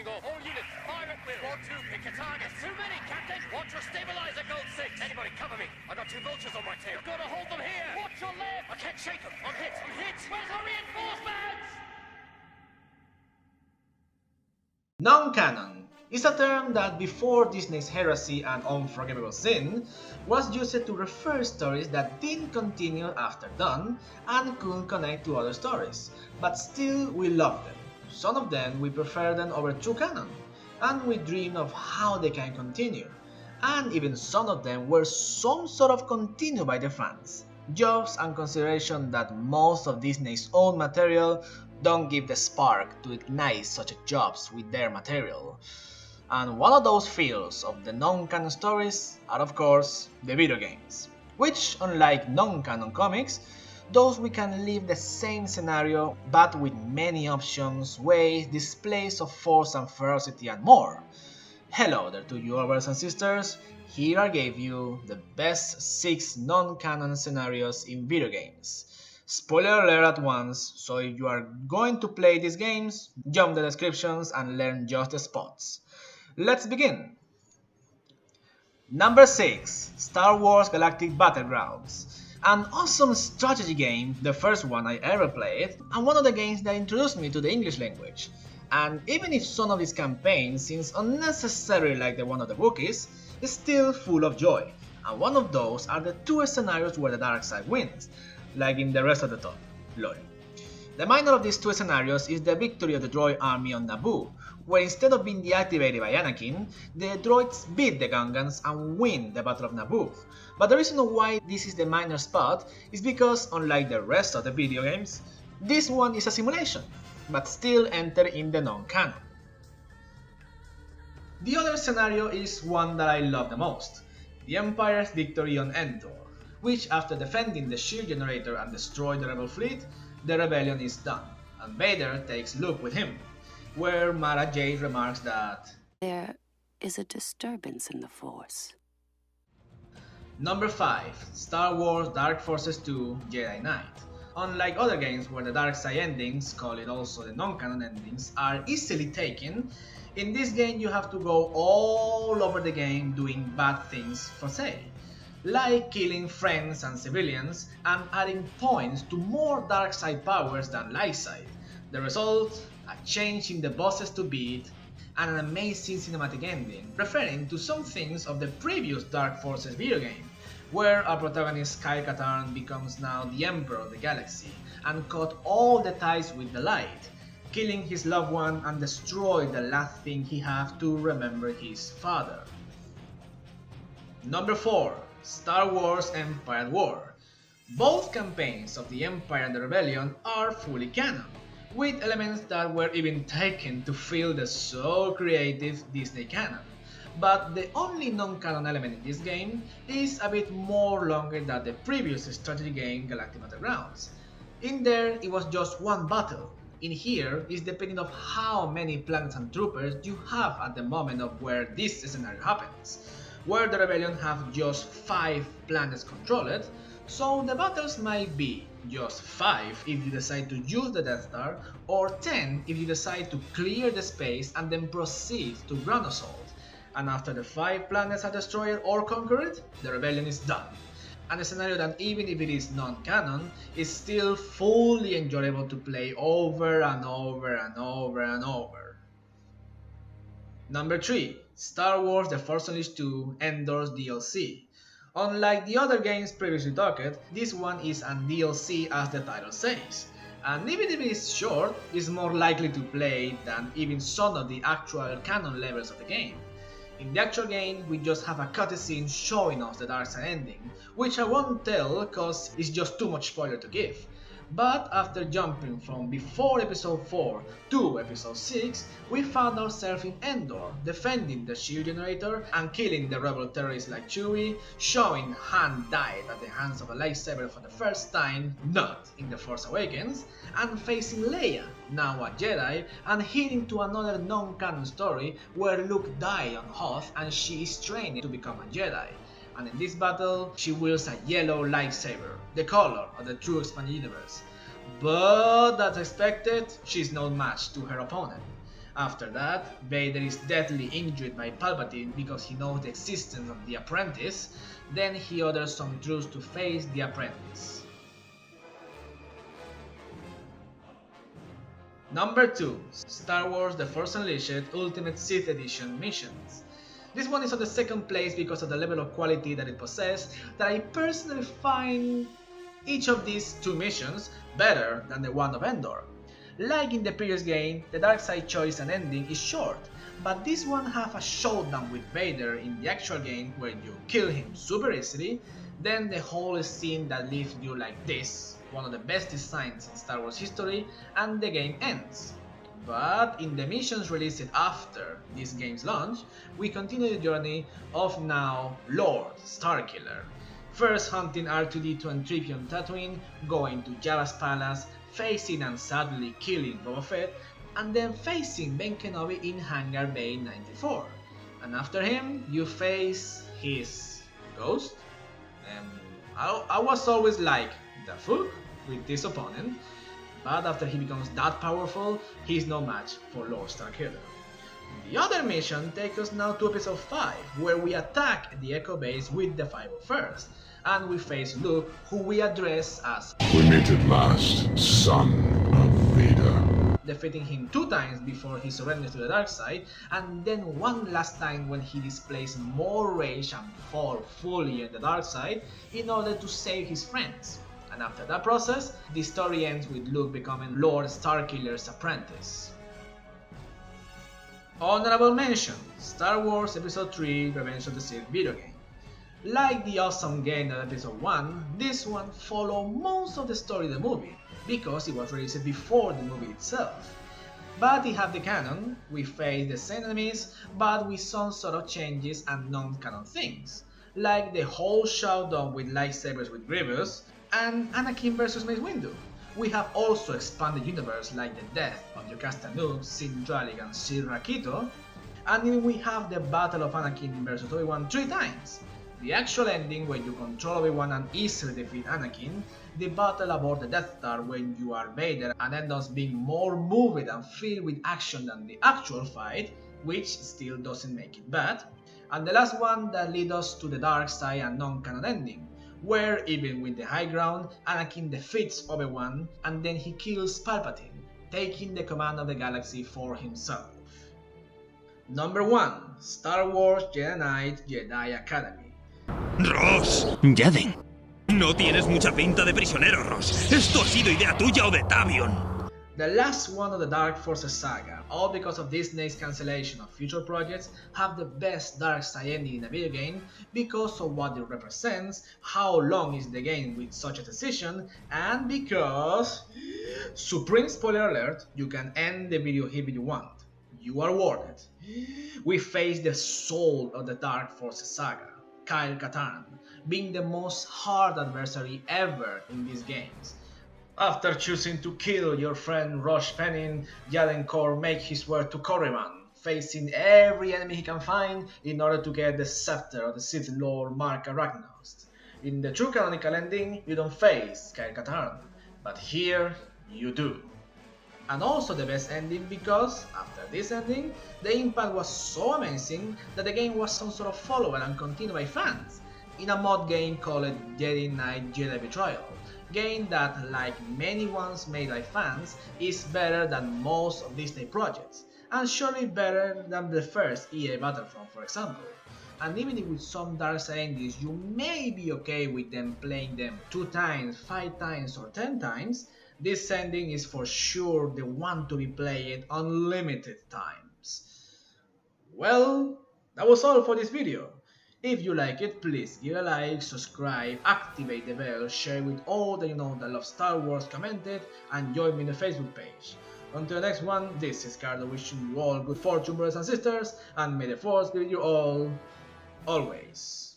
off. All units, fire at will. 1-2, pick a target. Too many, Captain. Watch your stabilizer, Gold 6. Anybody cover me. I got 2 vultures on my tail. Gotta hold them here. Watch your left. I can't shake them. I'm hit. Where's our reinforcements? Non-canon is a term that before Disney's heresy and unforgivable sin was used to refer stories that didn't continue after done and couldn't connect to other stories, but still we love them. Some of them we prefer them over true canon, and we dream of how they can continue, and even some of them were some sort of continued by the fans. Jobs and consideration that most of Disney's own material don't give the spark to ignite such jobs with their material. And one of those fields of the non-canon stories are of course the video games, which unlike non-canon comics, those we can live the same scenario but with many options, ways, displays of force and ferocity and more. Hello there to you brothers and sisters, here I gave you the best 6 non-canon scenarios in video games. Spoiler alert at once, so if you are going to play these games, jump the descriptions and learn just the spots. Let's begin! Number 6. Star Wars Galactic Battlegrounds. An awesome strategy game, the first one I ever played, and one of the games that introduced me to the English language. And even if some of these campaigns seems unnecessary like the one of the Wookiees, it's still full of joy. And one of those are the 2 scenarios where the dark side wins, like in the rest of the top, lol. The minor of these 2 scenarios is the victory of the droid army on Naboo, where instead of being deactivated by Anakin, the droids beat the Gungans and win the Battle of Naboo. But the reason why this is the minor spot is because, unlike the rest of the video games, this one is a simulation, but still enter in the non-canon. The other scenario is one that I love the most, the Empire's victory on Endor, which after defending the shield generator and destroying the rebel fleet, the rebellion is done, and Vader takes Luke with him, where Mara Jade remarks that there is a disturbance in the Force. Number 5. Star Wars Dark Forces 2 Jedi Knight. Unlike other games where the dark side endings, call it also the non-canon endings, are easily taken, in this game you have to go all over the game doing bad things for say, like killing friends and civilians and adding points to more dark side powers than light side. The result? A change in the bosses to beat and an amazing cinematic ending, referring to some things of the previous Dark Forces video game, where our protagonist Kyle Katarn becomes now the Emperor of the Galaxy and cut all the ties with the light, killing his loved one and destroy the last thing he have to remember his father. Number 4. Star Wars Empire at War. Both campaigns of the Empire and the Rebellion are fully canon, with elements that were even taken to fill the so creative Disney canon. But the only non-canon element in this game is a bit more longer than the previous strategy game Galactic Battlegrounds. In there it was just one battle. In here is depending on how many planets and troopers you have at the moment of where this scenario happens, where the Rebellion have just 5 planets controlled, so the battles might be just 5 if you decide to use the Death Star, or 10 if you decide to clear the space and then proceed to ground assault. And after the 5 planets are destroyed or conquered, the Rebellion is done. And a scenario that even if it is non-canon, is still fully enjoyable to play over and over and over and over. Number 3. Star Wars The Force Unleashed 2 Endor's DLC. Unlike the other games previously talked, this one is a DLC as the title says, and even if it is short, it's more likely to play than even some of the actual canon levels of the game. In the actual game, we just have a cutscene showing us the dark side ending, which I won't tell cause it's just too much spoiler to give. But after jumping from before episode 4 to episode 6, we found ourselves in Endor, defending the shield generator and killing the rebel terrorists like Chewie, showing Han died at the hands of a lightsaber for the first time, not in The Force Awakens, and facing Leia, now a Jedi, and heading to another non-canon story where Luke died on Hoth and she is trained to become a Jedi. And in this battle, she wields a yellow lightsaber, the color of the true expanded universe. But as expected, she's no match to her opponent. After that, Vader is deathly injured by Palpatine because he knows the existence of the apprentice, then he orders some troops to face the apprentice. Number 2. Star Wars The Force Unleashed Ultimate Sith Edition Missions. This one is on the second place because of the level of quality that it possesses, that I personally find each of these two missions better than the one of Endor. Like in the previous game, the dark side choice and ending is short, but this one have a showdown with Vader in the actual game where you kill him super easily, then the whole scene that leaves you like this, one of the best designs in Star Wars history, and the game ends. But in the missions released after this game's launch, we continue the journey of now Lord Starkiller. First hunting R2-D2 and 3PO on Tatooine, going to Jabba's palace, facing and sadly killing Boba Fett, and then facing Ben Kenobi in Hangar Bay 94. And after him, you face his ghost. I was always like, the fuck with this opponent, but after he becomes that powerful, he's no match for Lord Starkiller. The other mission takes us now to episode 5, where we attack the Echo Base with the 501st, and we face Luke, who we address as We meet at last, son of Vader. Defeating him 2 times before he surrenders to the dark side, and then one last time when he displays more rage and falls fully in the dark side in order to save his friends. And after that process, the story ends with Luke becoming Lord Starkiller's apprentice. Honorable mention: Star Wars Episode 3 Revenge of the Sith video game. Like the awesome game of Episode 1, this one follows most of the story of the movie, because it was released before the movie itself. But it had the canon, we face the same enemies, but with some sort of changes and non-canon things, like the whole showdown with lightsabers with Grievous, and Anakin vs Mace Windu. We have also expanded universe like the death of Yocasta Noob, Sin Dralik and Sir Rakito, and even we have the battle of Anakin vs Obi-Wan 3 times. The actual ending where you control Obi-Wan and easily defeat Anakin, the battle aboard the Death Star when you are Vader and end up being more moved and filled with action than the actual fight, which still doesn't make it bad, and the last one that leads us to the dark side and non-canon ending, where even with the high ground, Anakin defeats Obi-Wan and then he kills Palpatine, taking the command of the galaxy for himself. Number 1. Star Wars Jedi Knight Jedi Academy. Ross, Yaden. No tienes mucha pinta de prisionero, Ross. ¿Esto ha sido idea tuya o de Tavion? The last one of the Dark Forces saga, all because of Disney's cancellation of future projects, have the best dark side ending in a video game because of what it represents, how long is the game with such a decision, and because, supreme spoiler alert, you can end the video if you want. You are warned. We face the soul of the Dark Forces saga, Kyle Katarn, being the most hard adversary ever in these games. After choosing to kill your friend Rosh Pennin, Yaden Kor makes his way to Korriban, facing every enemy he can find in order to get the scepter of the Sith Lord Mark Arachnos. In the true canonical ending, you don't face Kyle Katarn, but here you do. And also the best ending because, after this ending, the impact was so amazing that the game was some sort of followed and continued by fans, in a mod game called Jedi Knight Jedi Betrayal, game that, like many ones made by fans, is better than most of Disney projects, and surely better than the first EA Battlefront, for example. And even if with some dark side endings you may be okay with them playing them 2 times, 5 times or 10 times, this ending is for sure the one to be played unlimited times. Well, that was all for this video. If you like it, please give a like, subscribe, activate the bell, share with all that you know that love Star Wars, comment it, and join me in the Facebook page. Until the next one, this is Carlo wishing you all good fortune, brothers and sisters, and may the Force be with you all, always.